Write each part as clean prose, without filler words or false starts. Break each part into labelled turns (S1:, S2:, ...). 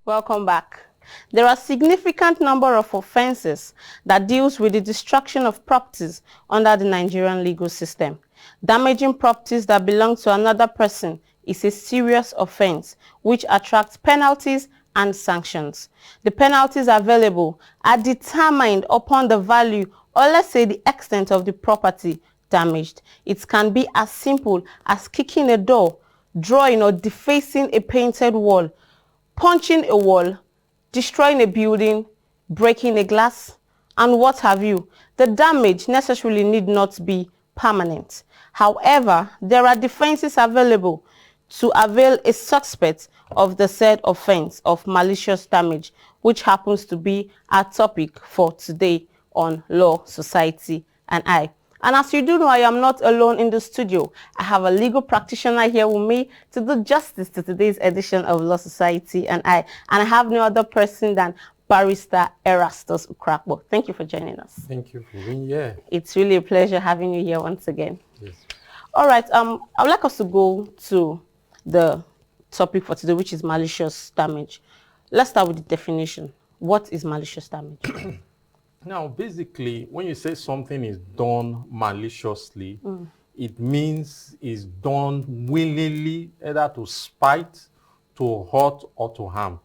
S1: Welcome back. There are a significant number of offenses that deals with the destruction of properties under the Nigerian legal system. Damaging properties that belong to another person is a serious offense which attracts penalties and sanctions. The penalties available are determined upon the value, or let's say the extent of the property damaged. It can be as simple as kicking a door, drawing or defacing a painted wall, punching a wall, destroying a building, breaking a glass, and what have you. The damage necessarily need not be permanent. However, there are defenses available to avail a suspect of the said offense of malicious damage, which happens to be our topic for today on Law, Society, and I. And as you do know, I am not alone in the studio. I have a legal practitioner here with me to do justice to today's edition of Law, Society, and I. And I have no other person than Barrister Erastus Ukrakbo. Thank you for joining us.
S2: Thank you for being here.
S1: It's really a pleasure having you here once again.
S2: Yes.
S1: All right. I would like us to go to the topic for today, which is malicious damage. Let's start with the definition. What is malicious damage?
S2: Now, basically, when you say something is done maliciously, it means it's done willingly, either to spite, to hurt, or to harm.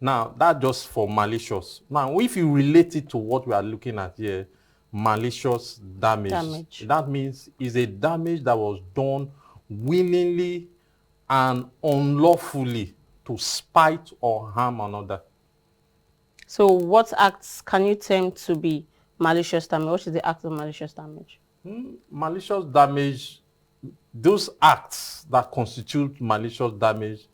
S2: Now, that's just for malicious. Now, if you relate it to what we are looking at here, malicious damage. That means it's a damage that was done willingly and unlawfully to spite or harm another.
S1: So what acts can you term to be malicious damage? What is the act of malicious damage?
S2: Malicious damage, those acts that constitute malicious damage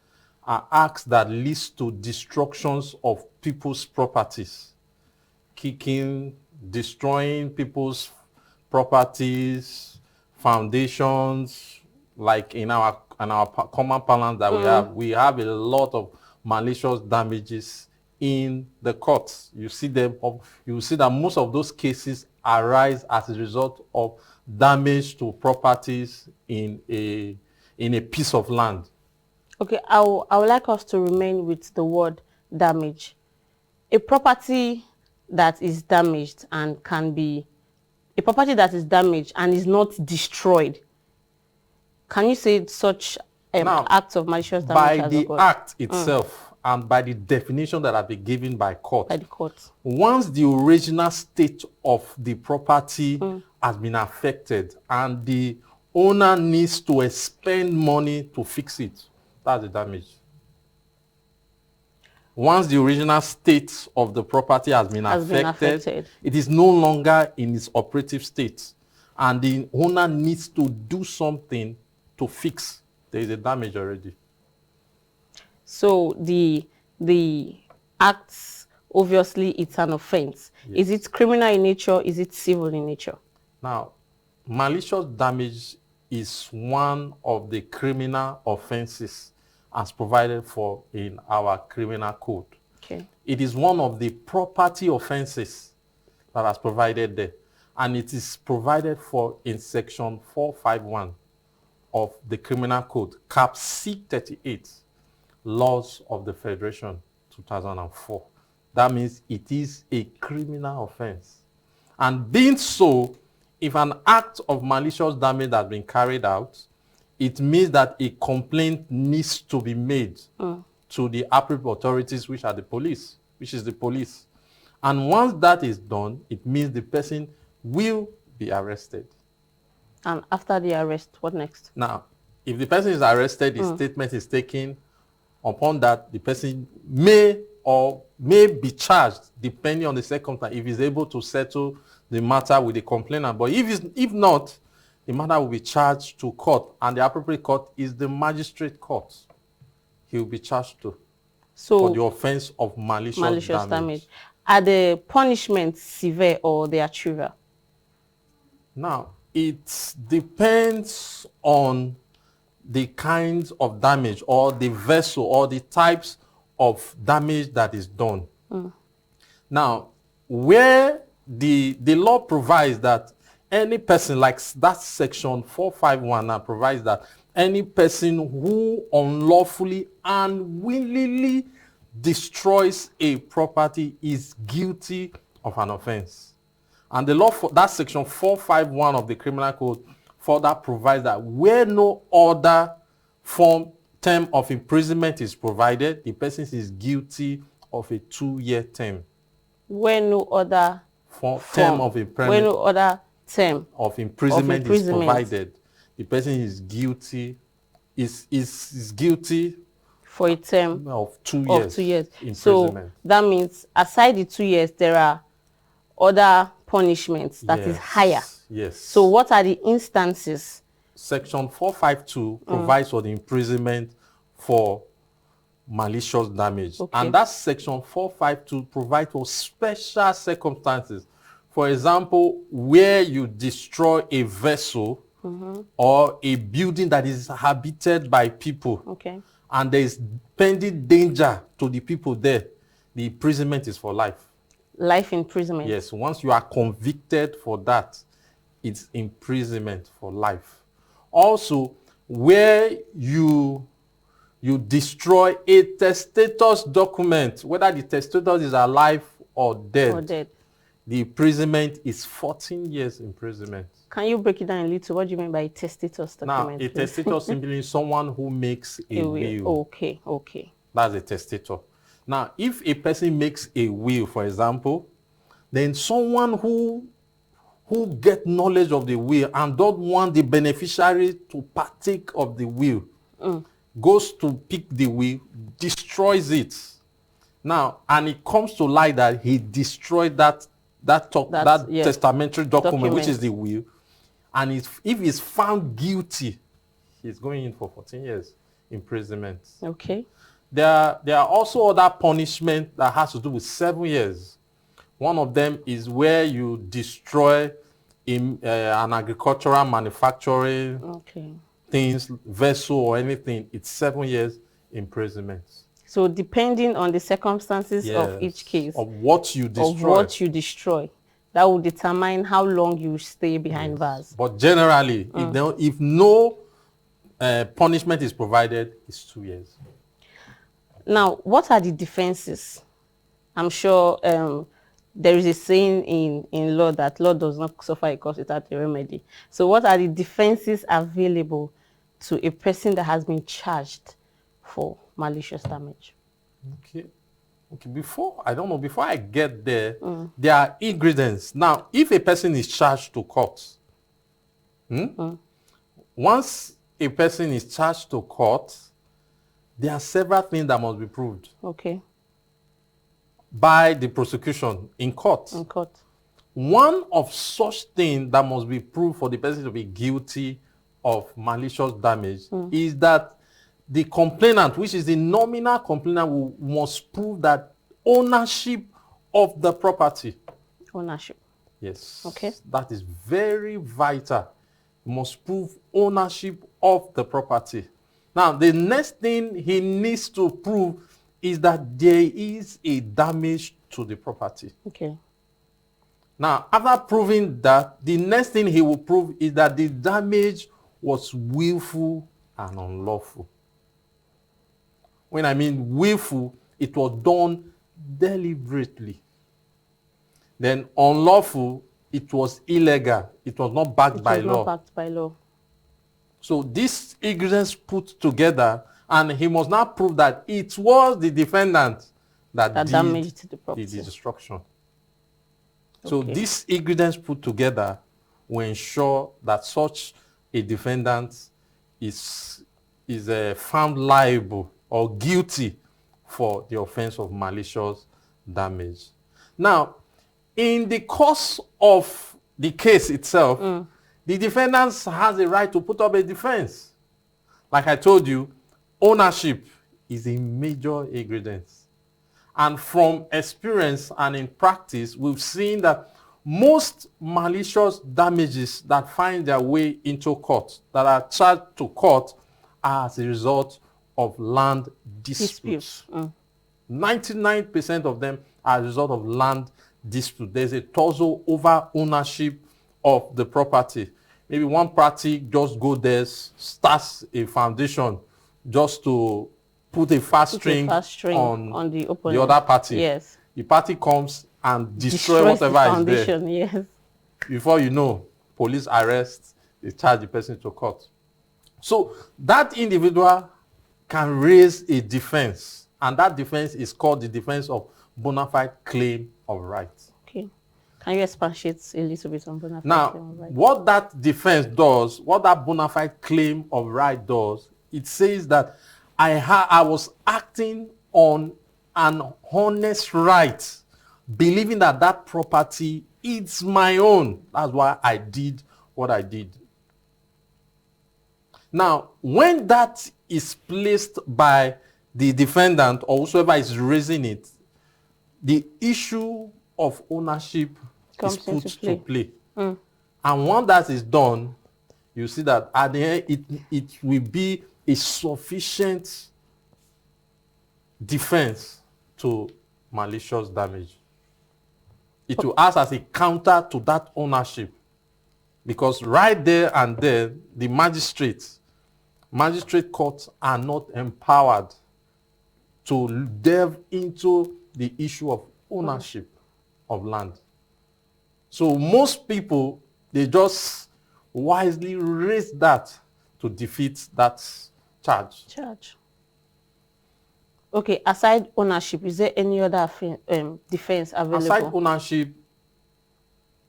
S2: are acts that leads to destructions of people's properties. Kicking, destroying people's properties, foundations, like in our common parlance that we have a lot of malicious damages in the courts. You see them. You see that most of those cases arise as a result of damage to properties in a piece of land.
S1: Okay, I would like us to remain with the word damage. A property that is damaged and can be a property that is damaged and is not destroyed. Can you say such acts of malicious damage?
S2: By the act itself. And by the definition that have been given by court.
S1: By the court.
S2: Once the original state of the property has been affected and the owner needs to expend money to fix it, that's the damage. Once the original state of the property has been affected, it is no longer in its operative state. And the owner needs to do something to fix. There is a damage already.
S1: So the acts, obviously, it's an offense. Yes. Is it criminal in nature? Is it civil in nature?
S2: Now, malicious damage is one of the criminal offenses as provided for in our criminal code.
S1: Okay.
S2: It is one of the property offenses that is provided there. And it is provided for in section 451 of the criminal code, cap C38. Laws of the Federation, 2004. That means it is a criminal offense. And being so, if an act of malicious damage has been carried out, it means that a complaint needs to be made to the appropriate authorities, which are the police, which is the police. And once that is done, it means the person will be arrested.
S1: And after the arrest, what next?
S2: Now, if the person is arrested, his statement is taken. Upon that, the person may be charged, depending on the circumstance, if he's able to settle the matter with the complainant. But if not, the matter will be charged to court, and the appropriate court is the magistrate court. He will be charged to for the offense of malicious damage.
S1: Are the punishments severe or they are trivial?
S2: Now, it depends on the kinds of damage or the vessel or the types of damage that is done. Now, where the law provides that any person, like that section 451 now provides that any person who unlawfully and willingly destroys a property is guilty of an offense. And the law, for that section 451 of the Criminal Code further provides that where no other term of imprisonment is provided, the person is guilty of a 2-year term.
S1: Where no other
S2: term of imprisonment,
S1: where no other term
S2: of imprisonment is provided, the person is guilty is guilty
S1: for a term
S2: of 2 years.
S1: Of 2 years.
S2: Imprisonment.
S1: So that means aside the 2 years, there are other punishments that is higher.
S2: Yes.
S1: So what are the instances?
S2: Section 452 provides for the imprisonment for malicious damage.
S1: Okay.
S2: And that section 452 provides for special circumstances. For example, where you destroy a vessel or a building that is habited by people,
S1: Okay.
S2: and there is pending danger to the people there, the imprisonment is for life.
S1: Life imprisonment.
S2: Yes, once you are convicted for that, it's imprisonment for life. Also, where you destroy a testator's document, whether the testator is alive or dead, the imprisonment is 14 years imprisonment.
S1: Can you break it down a little? What do you mean by a testator's document?
S2: Now, a testator simply is someone who makes a will.
S1: Okay, okay.
S2: That's a testator. Now, if a person makes a will, for example, then someone who get knowledge of the will and don't want the beneficiary to partake of the will goes to pick the will, destroys it. Now, and it comes to light that he destroyed that testamentary document, which is the will. And if he's found guilty, he's going in for 14 years imprisonment.
S1: Okay.
S2: There are also other punishment that has to do with 7 years. One of them is where you destroy an agricultural manufacturing things, vessel or anything. It's 7 years imprisonment. So
S1: depending on the circumstances of each case,
S2: of what you
S1: destroy, that will determine how long you stay behind bars.
S2: But generally, if no punishment is provided, it's 2 years.
S1: Now, what are the defenses? I'm sure there is a saying in law that law does not suffer a cause without a remedy. So what are the defenses available to a person that has been charged for malicious damage?
S2: Okay, before I get there, there are ingredients. Now, if a person is charged to court, once a person is charged to court, there are several things that must be proved.
S1: Okay.
S2: By the prosecution in court.
S1: In court.
S2: One of such things that must be proved for the person to be guilty of malicious damage is that the complainant, which is the nominal complainant, must prove that ownership of the property.
S1: Ownership.
S2: Yes.
S1: Okay.
S2: That is very vital. You must prove ownership of the property. Now, the next thing he needs to prove is that there is a damage to the property.
S1: Okay.
S2: Now, after proving that, the next thing he will prove is that the damage was willful and unlawful. When I mean willful, it was done deliberately. Then unlawful, it was illegal. It was not backed by law.
S1: Not backed by law.
S2: So these ingredients put together, and he must now prove that it was the defendant that did
S1: damaged the property.
S2: The destruction. So these ingredients put together will ensure that such a defendant is found liable or guilty for the offense of malicious damage. Now, in the course of the case itself, the defendant has a right to put up a defense. Like I told you, ownership is a major ingredient. And from experience and in practice, we've seen that most malicious damages that find their way into court, that are charged to court, are as a result of land disputes. 99% of them are a result of land dispute. There's a tussle over ownership of the property. Maybe one party just go there, starts a foundation just to put a fast
S1: Put a
S2: string,
S1: fast string on the opponent.
S2: the other party.
S1: Yes.
S2: The party comes and destroy
S1: Destroys the
S2: whatever is there.
S1: foundation, yes.
S2: Before you know, police arrest, they charge the person to court. So that individual can raise a defense, and that defense is called the defense of bona fide claim of right.
S1: Okay. Can you expatiate a little bit on bona fide
S2: Now,
S1: claim of right?
S2: what that defense does, what that bona fide claim of right does, it says that I was acting on an honest right, believing that that property is my own. That's why I did what I did. Now, when that is placed by the defendant or whoever is raising it, the issue of ownership is put to play. And once that is done, you see that at the end, it will be a sufficient defense to malicious damage. It will act as a counter to that ownership. Because right there and there, the magistrate courts are not empowered to delve into the issue of ownership of land. So most people, they just wisely raise that to defeat that charge.
S1: Okay, aside ownership, is there any other defense available?
S2: Aside ownership,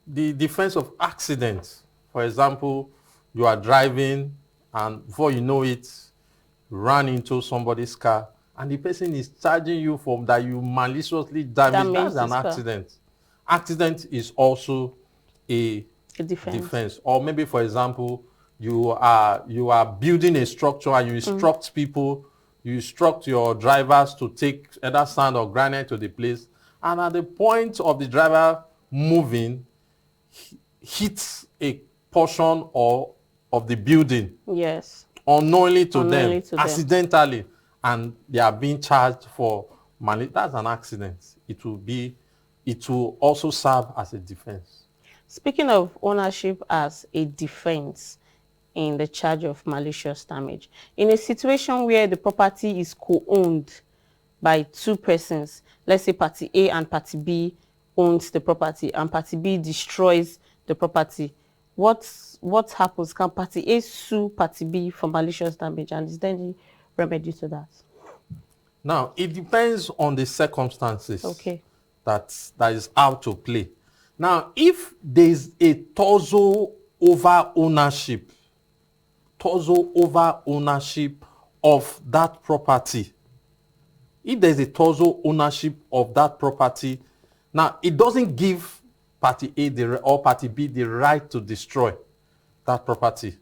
S2: the defense of accident. For example, you are driving and before you know it, you ran into somebody's car and the person is charging you for that you maliciously damaged. That's an accident. Accident is also a defense. Or maybe, for example, you are building a structure and you instruct people, you instruct your drivers to take either sand or granite to the place, and at the point of the driver moving, hits a portion of the building.
S1: Yes.
S2: Unknowingly to them, accidentally, and they are being charged for money. That's an accident. It will also serve as a defense.
S1: Speaking of ownership as a defense in the charge of malicious damage, in a situation where the property is co-owned by two persons, let's say party A and party B owns the property and party B destroys the property, what happens? Can party A sue party B for malicious damage, and is there any remedy to that?
S2: Now, it depends on the circumstances.
S1: Okay.
S2: That is out to play. Now, if there is a tussle over ownership of that property, if there's a tussle ownership of that property, now it doesn't give party A or party B the right to destroy that property.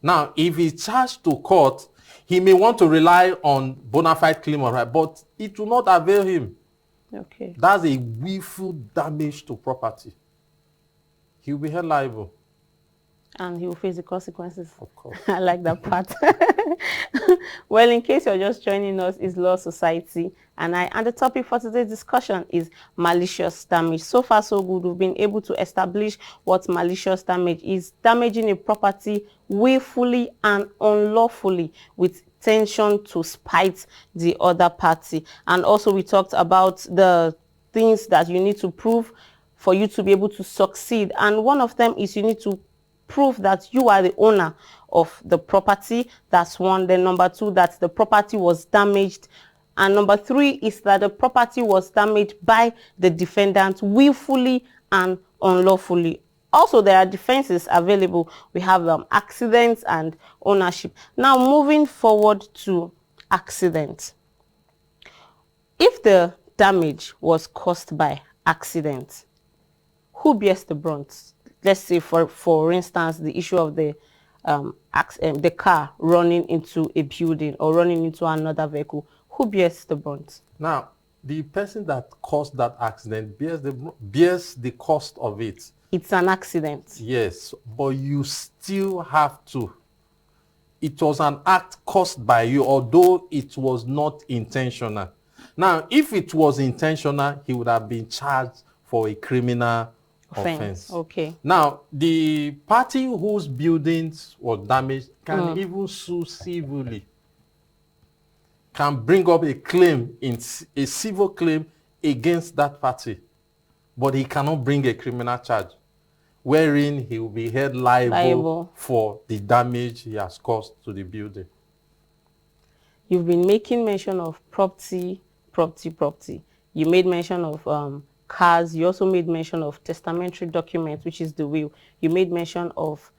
S2: Now, if he's charged to court, he may want to rely on bona fide claim of right, but it will not avail him.
S1: Okay.
S2: That's a willful damage to property. He will be held liable.
S1: And he will face the consequences.
S2: Of course.
S1: I like that part. Well, in case you're just joining us, it's Law Society, and the topic for today's discussion is malicious damage. So far, so good. We've been able to establish what malicious damage is: damaging a property willfully and unlawfully with intention to spite the other party. And also, we talked about the things that you need to prove for you to be able to succeed. And one of them is you need to prove that you are the owner of the property. That's one. Then number two, that the property was damaged. And number three is that the property was damaged by the defendant willfully and unlawfully. Also, there are defenses available. We have accidents and ownership. Now, moving forward to accident. If the damage was caused by accident, who bears the brunt? Let's say, for instance, the issue of the car running into a building or running into another vehicle. Who bears the brunt? Now,
S2: the person that caused that accident bears the cost of it.
S1: It's an accident.
S2: Yes, but you still have to. It was an act caused by you, although it was not intentional. Now, if it was intentional, he would have been charged for a criminal offense.
S1: Okay.
S2: Now, the party whose buildings were damaged can even sue civilly. can bring up a claim, a civil claim against that party, but he cannot bring a criminal charge, wherein he will be held liable for the damage he has caused to the building.
S1: You've been making mention of property. You made mention of cars. You also made mention of testamentary documents, which is the will. You made mention of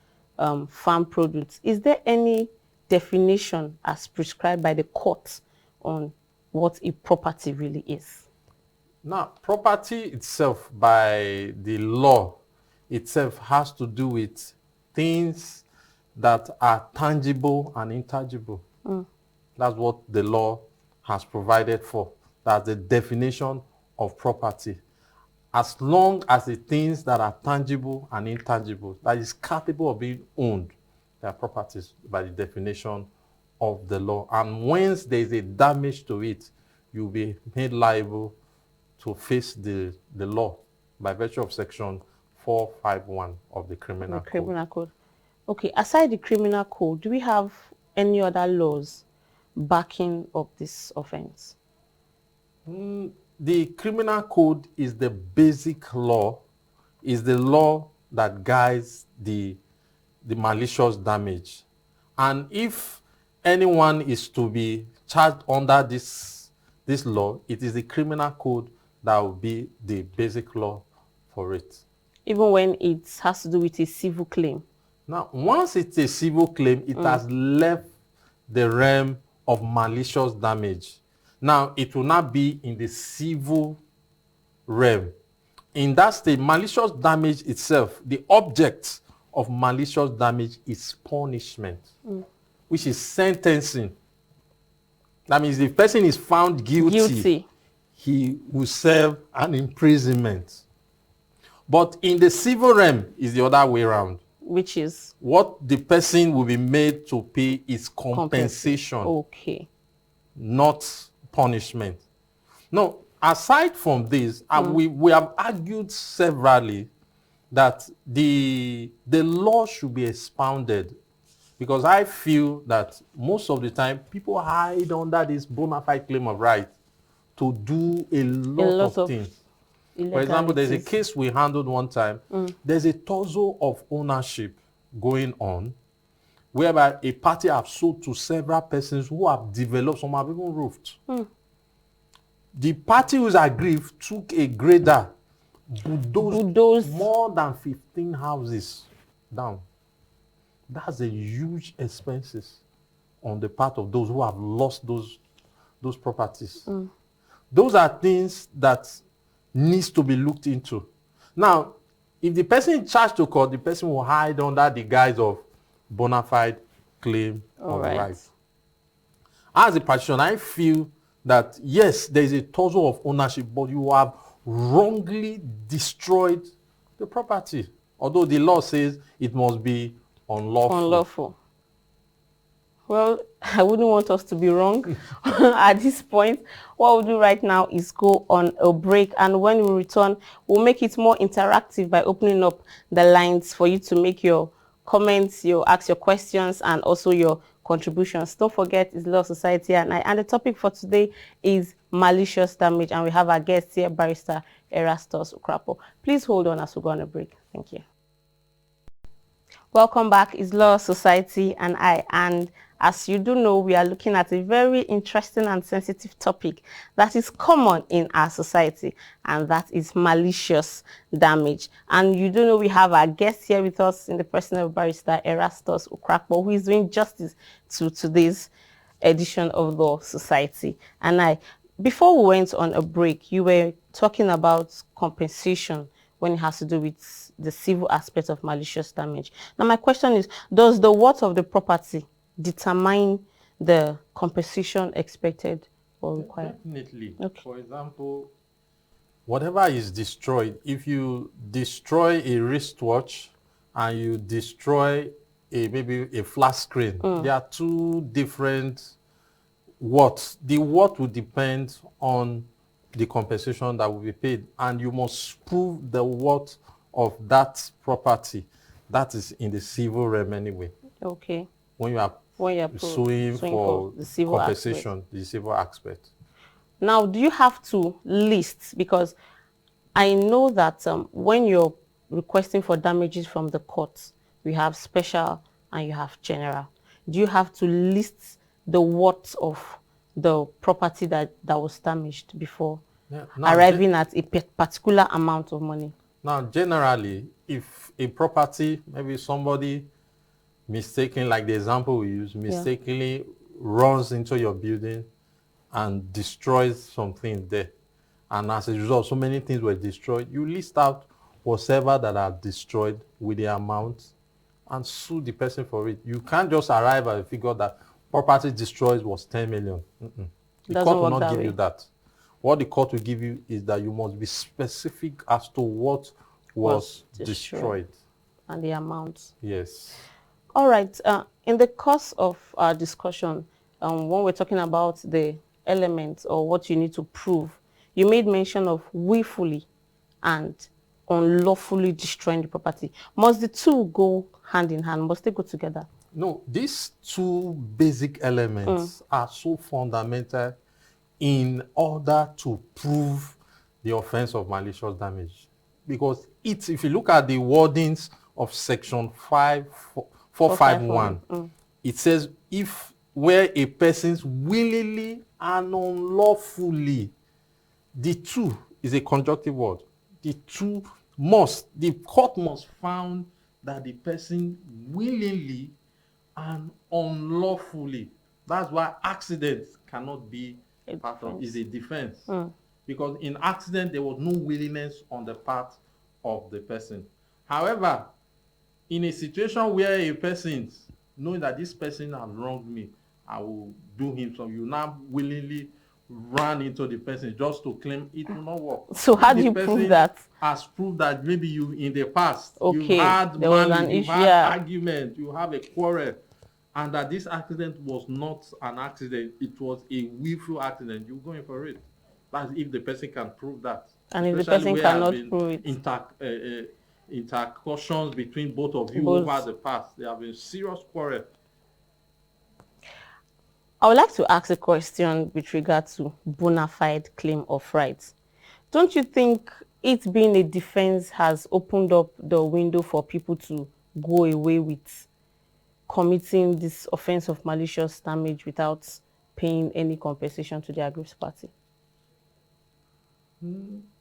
S1: farm produce. Is there any definition as prescribed by the court on what a property really is?
S2: Now, property itself, by the law itself, has to do with things that are tangible and intangible. That's what the law has provided for. That's the definition of property. As long as the things that are tangible and intangible, that is capable of being owned, they are properties by the definition of the law. And once there is a damage to it, you'll be made liable to face the law by virtue of section 451 of the criminal code.
S1: Okay, aside the criminal code, do we have any other laws backing up this offense?
S2: The criminal code is the basic law, is the law that guides the malicious damage. And if anyone is to be charged under this law, it is the criminal code that will be the basic law for it.
S1: Even when it has to do with a civil claim?
S2: Now, once it's a civil claim, it has left the realm of malicious damage. Now, it will not be in the civil realm. In that state, malicious damage itself, the object of malicious damage is punishment, which is sentencing. That means if the person is found guilty, he will serve an imprisonment. But in the civil realm is the other way around.
S1: Which is?
S2: What the person will be made to pay is compensation.
S1: Okay.
S2: Not punishment. Now, aside from this, we have argued severally that the law should be expounded, because I feel that most of the time people hide under this bona fide claim of right to do a lot of things. For example, there's a case we handled one time. There's a tussle of ownership going on, whereby a party have sold to several persons who have developed, some have even roofed. The party who's aggrieved took a grader, bulldozed more than 15 houses down. That's a huge expenses on the part of those who have lost those properties. Those are things that needs to be looked into. Now, if the person in charge to court, the person will hide under the guise of bona fide claim of right. As a petitioner, I feel that yes, there is a tussle of ownership, but you have wrongly destroyed the property, although the law says it must be unlawful.
S1: Well, I wouldn't want us to be wrong at this point. What we'll do right now is go on a break, and when we return, we'll make it more interactive by opening up the lines for you to make your comments, ask your questions, and also your contributions. Don't forget, it's Law Society and the topic for today is malicious damage, and we have our guest here, Barrister Erastus Ukrapo. Please hold on as we go on a break. Thank you. Welcome back. It's Law Society and as you do know, we are looking at a very interesting and sensitive topic that is common in our society, and that is malicious damage. And you do know we have our guest here with us in the person of Barrister Erastus Ukrapo, who is doing justice to today's edition of Law Society. And before we went on a break, you were talking about compensation when it has to do with the civil aspect of malicious damage. Now, my question is, does the worth of the property determine the compensation expected or required?
S2: Definitely.
S1: Okay.
S2: For example, whatever is destroyed, if you destroy a wristwatch and you destroy maybe a flat screen, there are two different worths. The worth will depend on the compensation that will be paid, and you must prove the worth of that property. That is in the civil realm anyway.
S1: Okay.
S2: When you have
S1: when you're
S2: suing for
S1: the civil
S2: compensation,
S1: aspect.
S2: the civil aspect.
S1: Now, do you have to list? Because I know that when you're requesting for damages from the courts, we have special and you have general. Do you have to list the worth of the property that was damaged before arriving at a particular amount of money?
S2: Now, generally, if a property, maybe somebody mistakenly, like the example we use, mistakenly runs into your building and destroys something there, and as a result, so many things were destroyed, you list out whatever that are destroyed with the amount and sue the person for it. You can't just arrive at a figure that property destroyed was 10 million. The court will not give you that. What the court will give you is that you must be specific as to what was destroyed.
S1: And the amount.
S2: Yes.
S1: All right. In the course of our discussion, when we're talking about the elements or what you need to prove, you made mention of willfully and unlawfully destroying the property. Must the two go hand in hand? Must they go together?
S2: No, these two basic elements are so fundamental in order to prove the offense of malicious damage. Because if you look at the wordings of section 451, it says if where a person willingly and unlawfully, the two is a conjunctive word. The court must found that the person willingly and unlawfully. That's why accidents cannot be part of, is a defense. Because in accident, there was no willingness on the part of the person. However, in a situation where a person, knowing that this person has wronged me, I will do him some, you now willingly run into the person just to claim, it will not work.
S1: So how do you prove that?
S2: Has proved that maybe you in the past,
S1: you
S2: had argument, you have a quarrel, and that this accident was not an accident, it was a willful accident, you go in for it. That's if the person can prove that.
S1: And if the person cannot prove it.
S2: Intercursions between both of you over the past. There have been serious quarrel.
S1: I would like to ask a question with regard to bona fide claim of rights. Don't you think it being a defense has opened up the window for people to go away with committing this offense of malicious damage without paying any compensation to the aggrieved party?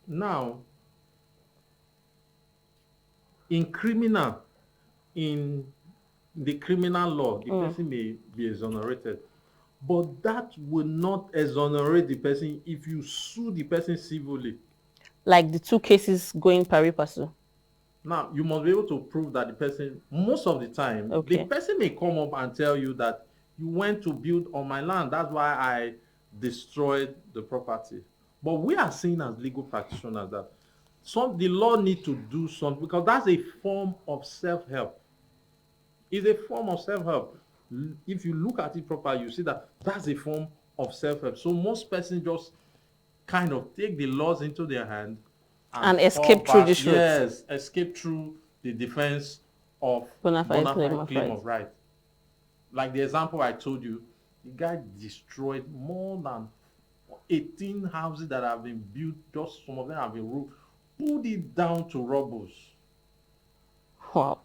S2: Now, in the criminal law, the person may be exonerated, but that will not exonerate the person if you sue the person civilly.
S1: Like the two cases going pari passu.
S2: Now, you must be able to prove that the person, most of the time, the person may come up and tell you that you went to build on my land, that's why I destroyed the property. But we are saying as legal practitioners that the law need to do something, because that's a form of self-help. It's a form of self-help. If you look at it properly, you see that that's a form of self-help. So most persons just kind of take the laws into their hand
S1: and escape through this route.
S2: Yes, escape through the defense of bona fide claim of right. Like the example I told you, the guy destroyed more than 18 houses that have been built, just some of them have been roofed, put it down to rubble.
S1: Wow.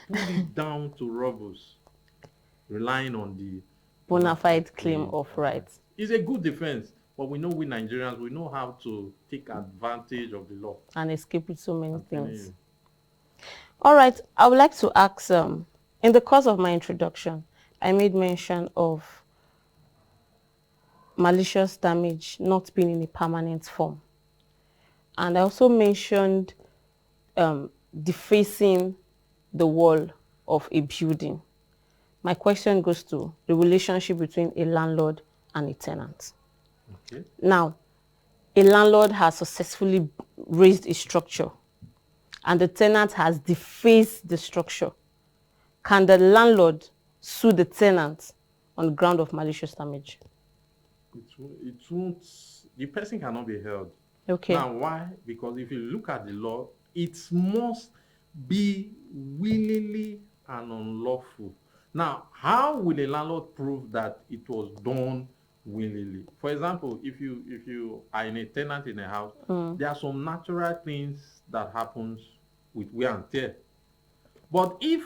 S2: Put it down to rubble, relying on the
S1: bona fide claim of rights.
S2: It's a good defense, but we know we Nigerians, we know how to take advantage of the law.
S1: And escape with so many things. All right, I would like to ask, in the course of my introduction, I made mention of malicious damage not being in a permanent form. And I also mentioned defacing the wall of a building. My question goes to the relationship between a landlord and a tenant. Okay. Now, a landlord has successfully raised a structure and the tenant has defaced the structure. Can the landlord sue the tenant on the ground of malicious damage?
S2: It won't, the person cannot be held.
S1: Okay.
S2: Now, why? Because if you look at the law, it must be willingly and unlawful. Now, how will a landlord prove that it was done willingly? For example, if you are in a tenant in a house, there are some natural things that happens with wear and tear. But if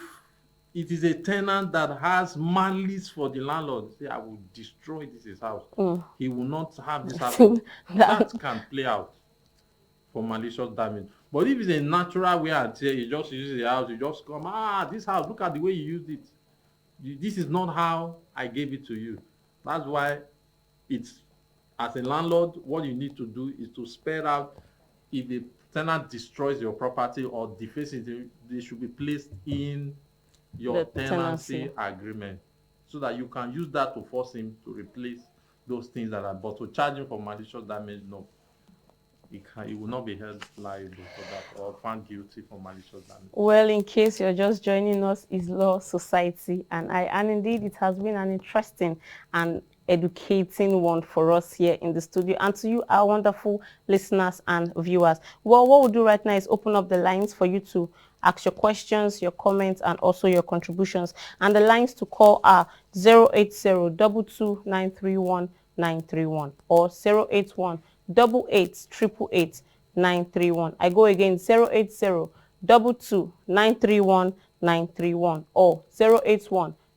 S2: it is a tenant that has malice for the landlord, say, I will destroy this his house. He will not have this house. That can play out for malicious damage. But if it's a natural wear and tear, you just use the house, you just come, this house, look at the way you used it. This is not how I gave it to you. That's why it's, as a landlord, what you need to do is to spell out if the tenant destroys your property or defaces it, they should be placed in your tenancy agreement so that you can use that to force him to replace those things that are bought. To charge him for malicious damage, no. He will not be held liable for that or found guilty for malicious damage.
S1: Well, in case you're just joining us, is Law Society and indeed it has been an interesting and educating one for us here in the studio and to you, our wonderful listeners and viewers. Well, what we'll do right now is open up the lines for you to ask your questions, your comments, and also your contributions. And the lines to call are 080-22931-931 or 081-88-888-931. I go again, 080-22-931-931 or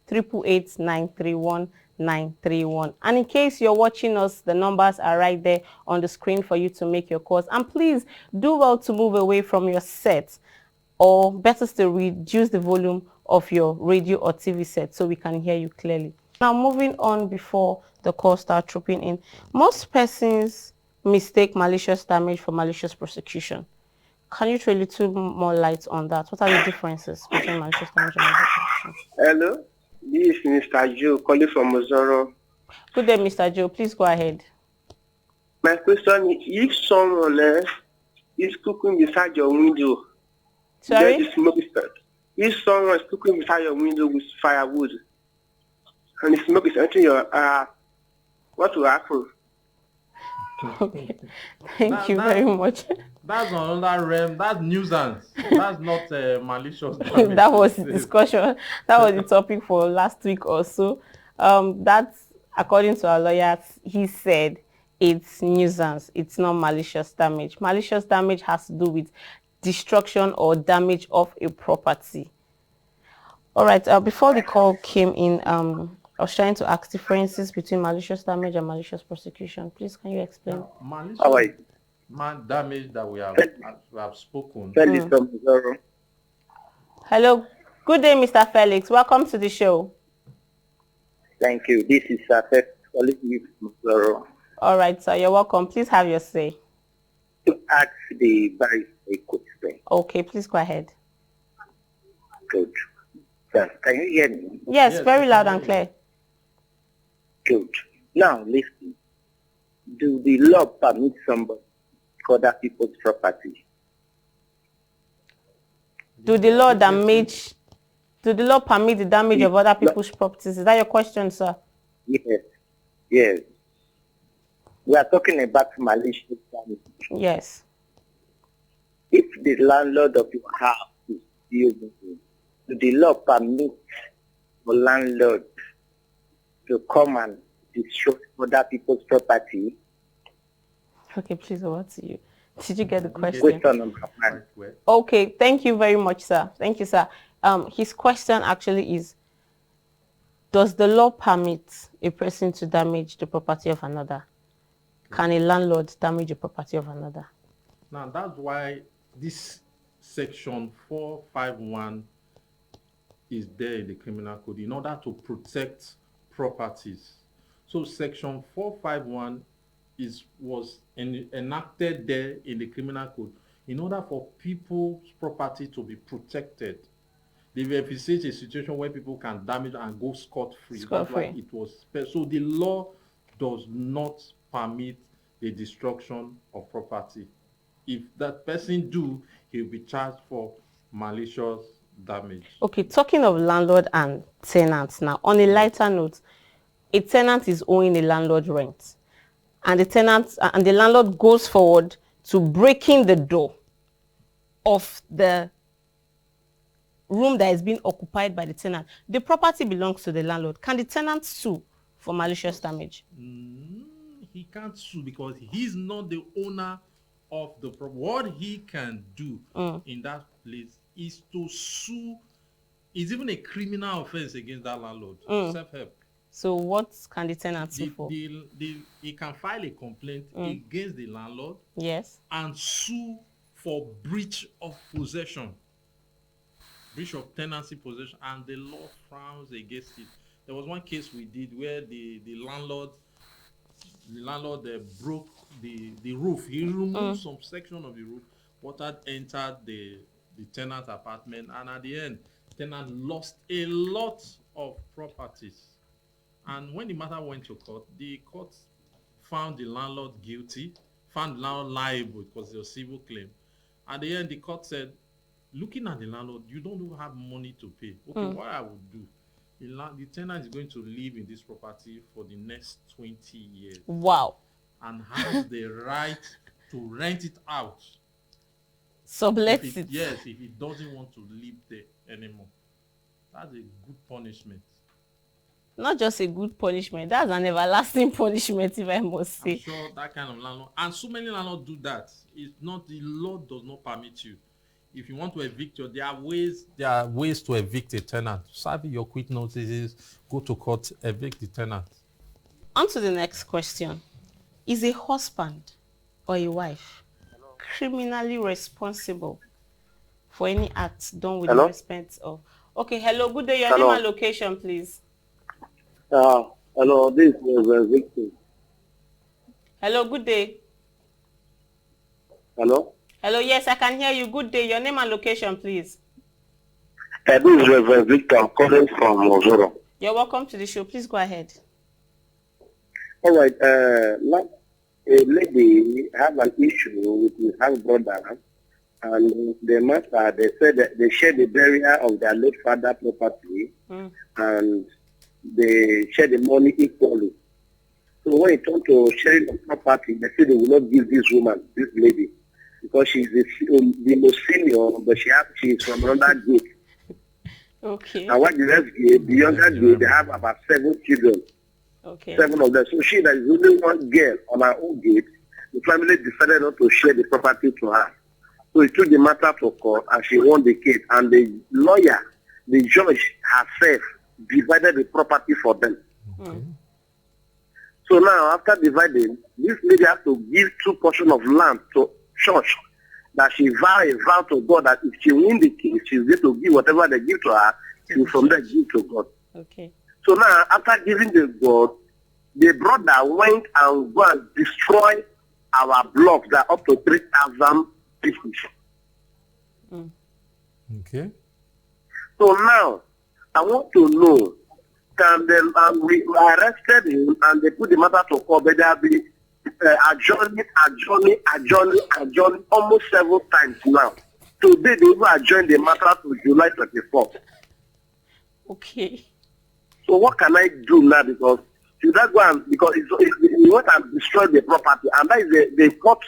S1: 081-888-931-931. And in case you're watching us, the numbers are right there on the screen for you to make your calls. And please do well to move away from your set, or better still, reduce the volume of your radio or TV set so we can hear you clearly. Now, moving on before the calls start trooping in, most persons mistake malicious damage for malicious prosecution. Can you throw a little more light on that? What are the differences between malicious damage and malicious prosecution?
S3: Hello, this is Mr. Joe calling from Mozoro.
S1: Good day, Mr. Joe. Please go ahead.
S3: My question is, if someone is cooking beside your window,
S1: Sorry?
S3: the smoke start. If someone is cooking beside your window with firewood, and the smoke is entering your what will happen?
S1: Okay. Thank you very much.
S2: That's another realm. That's nuisance. That's not malicious damage.
S1: That was the discussion. That was the topic for last week or so. That's according to our lawyers. He said it's nuisance. It's not malicious damage. Malicious damage has to do with destruction or damage of a property. All right. Before the call came in, I was trying to ask differences between malicious damage and malicious prosecution. Please, can you explain?
S2: Malicious damage that we have spoken.
S3: Felix from Mozoro.
S1: Hello. Good day, Mr. Felix. Welcome to the show.
S3: Thank you. This is Safek calling you from Mozoro.
S1: All right, sir. You're welcome. Please have your say.
S3: To ask the barrister a question.
S1: Okay, please go ahead.
S3: Good. Can you hear me?
S1: Yes, very loud and clear.
S3: Good. Now listen. Do the law permit somebody to other people's property?
S1: Do the law permit the damage of other people's properties? Is that your question, sir?
S3: Yes. Yes. We are talking about malicious damage.
S1: Yes.
S3: If the landlord of your house is building, do the law permit the landlord to come and destroy other people's property?
S1: Okay, please, over to you. Did you get the question?
S3: Question number one.
S1: Okay, thank you very much, sir. Thank you, sir. His question actually is, does the law permit a person to damage the property of another? Can a landlord damage the property of another?
S2: Now, that's why this section 451 is there in the criminal code in order to protect properties. So section 451 was enacted there in the criminal code in order for people's property to be protected. They envisage a situation where people can damage and go scot-free. That's why it was. So the law does not permit the destruction of property. If that person do, he'll be charged for malicious damage.
S1: Okay, talking of landlord and tenants now, on a lighter note, a tenant is owing a landlord rent, and the landlord goes forward to breaking the door of the room that is being occupied by the tenant. The property belongs to the landlord. Can the tenant sue for malicious damage?
S2: He can't sue because he's not the owner of the property. What he can do in that place is to sue. It's even a criminal offense against that landlord. Self-help.
S1: So what can the tenant sue for?
S2: He can file a complaint against the landlord.
S1: Yes.
S2: And sue for breach of possession. Breach of tenancy possession, and the law frowns against it. There was one case we did where the landlord broke the roof. He removed some section of the roof. Water entered the tenant apartment, and at the end, tenant lost a lot of properties. And when the matter went to court, the court found the landlord guilty, found the landlord liable because it was a civil claim. At the end, the court said, looking at the landlord, you don't even have money to pay. Okay, what I would do, the tenant is going to live in this property for the next 20 years.
S1: Wow.
S2: And has the right to rent it out.
S1: Sublet it.
S2: Yes, if he doesn't want to live there anymore. That's a good punishment.
S1: Not just a good punishment, that's an everlasting punishment, if I must say.
S2: I'm sure that kind of landlord, and so many landlords do that. It's not, the law does not permit you. If you want to evict there are ways to evict a tenant. Serve your quit notices, go to court, evict the tenant.
S1: On to the next question. Is a husband or a wife criminally responsible for any acts done with the respect of... Okay, hello, good day. Your name and location, please.
S3: Hello, this is Victor.
S1: Hello, good day.
S3: Hello?
S1: Hello, yes, I can hear you. Good day. Your name and location, please.
S3: This is Reverend Victor. I'm calling from Ozoro.
S1: You're welcome to the show. Please go ahead.
S3: All right. A lady had an issue with her brother, and the matter, they said that they shared the burial of their late father property, and they share the money equally. So when it comes to sharing the property, they say they will not give this woman, this lady, because she's the most senior, but she's from another group.
S1: Okay.
S3: And what the rest group, the younger group, they have about 7 children.
S1: Okay.
S3: 7 of them. So she that is only one girl on her own gate, the family decided not to share the property to her. So he took the matter to court and she won the case. And the lawyer, the judge herself, divided the property for them.
S1: Okay.
S3: So now, after dividing, this lady has to give 2 portions of land to church, that she vow to God that if she wins the case, she's going to give whatever they give to her, she will from there give to God.
S1: Okay.
S3: So now, after giving the God, the brother went and go and destroy our blocks that are up to 3,000 pieces.
S2: Okay.
S3: So now, I want to know, can they, we arrested him and they put the matter to court, but they'll be adjourning almost several times now. Today, they will adjourn the matter to July 24th.
S1: Okay.
S3: So what can I do now? Because should I go and, because you want to destroy the property, and that is the court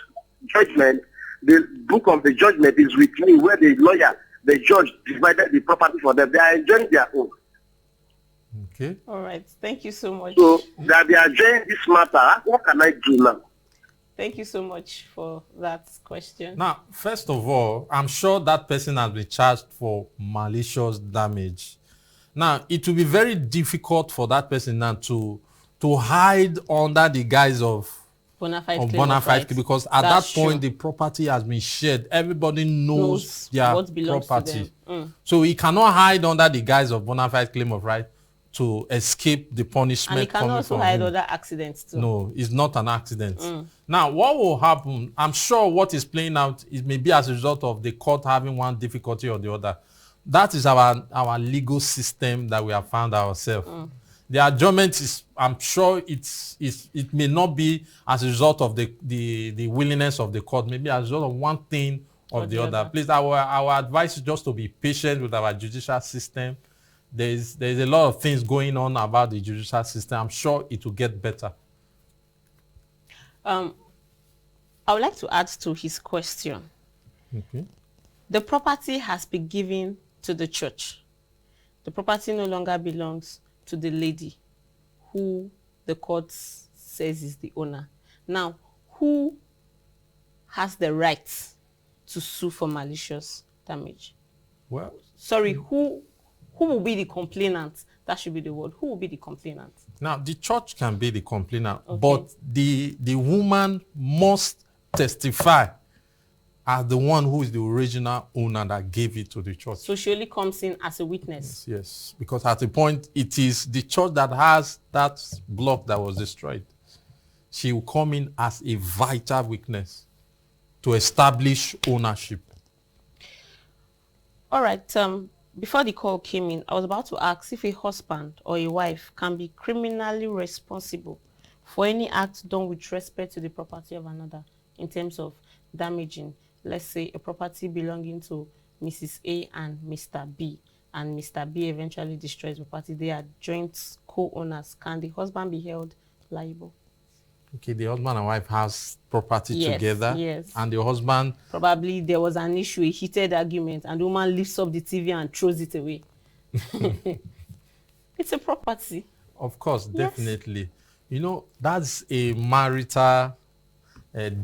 S3: judgment. The book of the judgment is with me, where the lawyer, the judge divided the property for them. They are enjoying their own.
S2: Okay.
S1: All right. Thank you so much.
S3: So that they are enjoying this matter. What can I do now?
S1: Thank you so much for that question.
S2: Now, first of all, I'm sure that person has been charged for malicious damage. Now, it will be very difficult for that person now to hide under the guise of
S1: bona fide
S2: because at that point the property has been shared. Everybody knows their
S1: what belongs
S2: property.
S1: to them.
S2: So he cannot hide under the guise of bona fide claim of right to escape the punishment.
S1: And he can also hide other accidents too.
S2: No, it's not an accident. Now, what will happen, I'm sure what is playing out is maybe as a result of the court having one difficulty or the other. That is our legal system that we have found ourselves. The adjournment is, I'm sure it may not be as a result of the willingness of the court, maybe as a result of one thing or the other. Please, our advice is just to be patient with our judicial system. There's a lot of things going on about the judicial system. I'm sure it will get better.
S1: I would like to add to his question.
S2: Okay.
S1: The property has been given to the church. The property no longer belongs to the lady who the court says is the owner. Now, who has the right to sue for malicious damage?
S2: Well,
S1: Sorry, who will be the complainant? That should be the word. Who will be the complainant?
S2: now the church can be the complainant,
S1: Okay.
S2: but the woman must testify as the one who is the original owner that gave it to the church.
S1: So she only comes in as a witness.
S2: Yes, because at the point it is the church that has that block that was destroyed. She will come in as a vital witness to establish ownership.
S1: All right. Before the call came in, I was about to ask if a husband or a wife can be criminally responsible for any act done with respect to the property of another in terms of damaging, let's say, a property belonging to Mrs. A and Mr. B, and Mr. B eventually destroys the property. They are joint co-owners. Can the husband be held liable?
S2: Okay, the husband and wife has property
S1: Yes,
S2: together,
S1: yes.
S2: and the husband,
S1: Probably there was an issue, a heated argument, and the woman lifts up the TV and throws it away. It's a property.
S2: of course,
S1: Yes.
S2: definitely. You know, that's a marital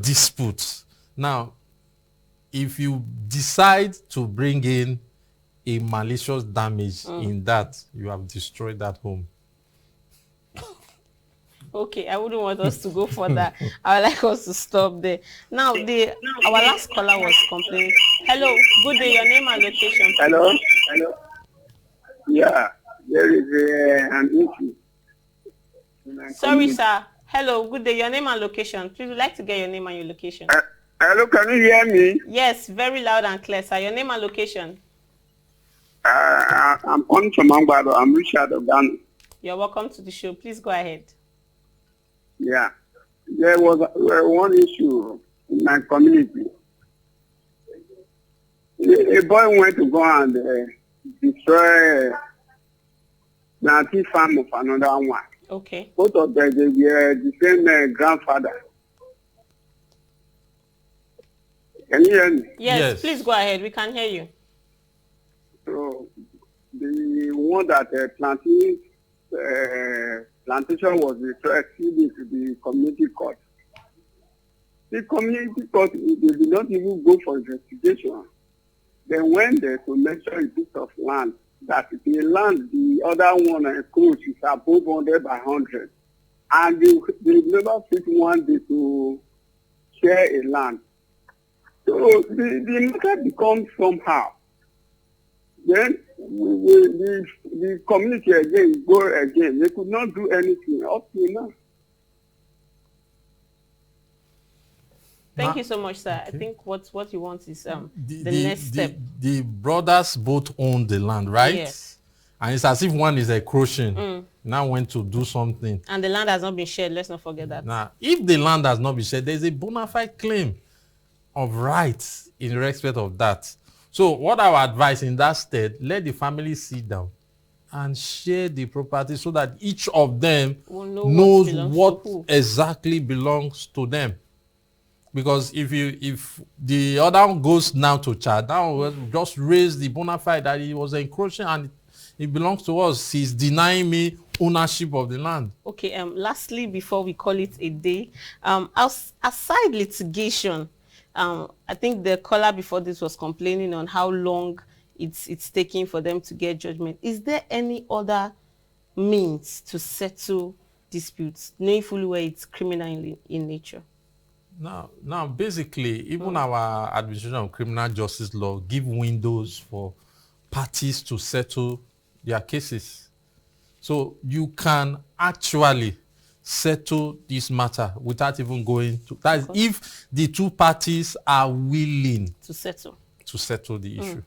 S2: dispute. Now, if you decide to bring in a malicious damage in that, you have destroyed that home.
S1: Okay, I wouldn't want us to go further. I would like us to stop there. Now, our last caller was complaining. Hello, good day, your name and location.
S3: Hello? Hello? Yeah, there is an issue.
S1: Sorry, sir. Hello, good day, your name and location. Please, we'd like to get your name and your location.
S3: Hello, can you hear me?
S1: Yes, very loud and clear, sir. Your name and location.
S3: I'm calling from Angbado. I'm Richard Ogani.
S1: You're welcome to the show. Please go ahead.
S3: Yeah. There was one issue in my community. A boy went to go and destroy the anti farm of another one.
S1: Okay.
S3: Both of them, they were the same grandfather. Can you hear me?
S1: Yes, please go ahead. We can hear you.
S3: So the one that plantation was referred to the community court. The community court, they did not even go for investigation. They went there to measure a piece of land, that the land, the other one encroached is above 100 by 100. And they never fit one day to share a land. So the matter becomes somehow. Then the community again go again. They could not do anything up to now.
S1: Thank you so much, sir. Okay. I think what you want is the next step.
S2: The brothers both own the land, right?
S1: Yes.
S2: And it's as if one is encroaching. Now went to do something.
S1: And the land has not been shared. Let's not forget that.
S2: Now, if the land has not been shared, there's a bona fide claim of rights in respect of that. So what I would advise in that state, let the family sit down and share the property so that each of them knows what exactly belongs to them. Because if the other one goes now to child, now just raise the bona fide that he was encroaching and it belongs to us. He's denying me ownership of the land.
S1: Okay. Lastly, before we call it a day, aside litigation, I think the caller before this was complaining on how long it's taking for them to get judgment. Is there any other means to settle disputes, knowing fully well it's criminal in nature?
S2: Now, basically, even our administration of criminal justice law give windows for parties to settle their cases. So you can actually settle this matter without even going to... That is, if the two parties are willing
S1: to settle
S2: the issue.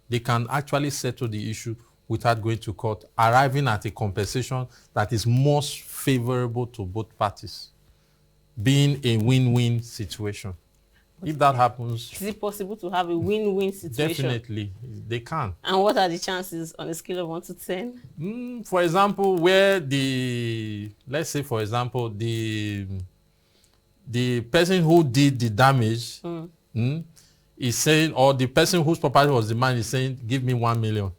S2: They can actually settle the issue without going to court, arriving at a compensation that is most favorable to both parties, being a win-win situation. If that happens...
S1: Is it possible to have a win-win situation?
S2: Definitely, they can.
S1: And what are the chances on a scale of 1 to 10?
S2: For example, where let's say, for example, the person who did the damage is saying, or the person whose property was demanded is saying, give me 1 million.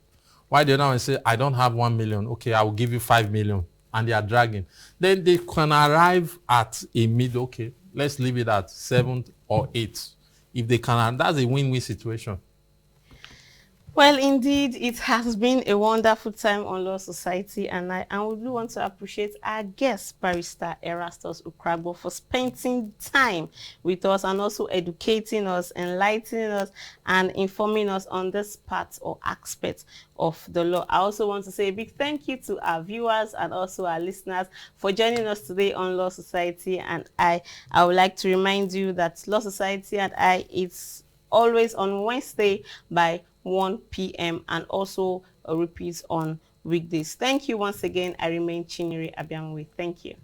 S2: Why the other one say, I don't have 1 million. Okay, I will give you 5 million. And they are dragging. Then they can arrive at a middle. Okay, let's leave it at 7 or 8. If they can, that's a win-win situation.
S1: Well, indeed, it has been a wonderful time on Law Society, and we do want to appreciate our guest, Barrister Erastus Ukragbo, for spending time with us and also educating us, enlightening us, and informing us on this part or aspect of the law. I also want to say a big thank you to our viewers and also our listeners for joining us today on Law Society. And I would like to remind you that Law Society and it's always on Wednesday by 1 p.m. and also a repeat on weekdays. Thank you once again. I remain Chinyere Abiamwe. Thank you.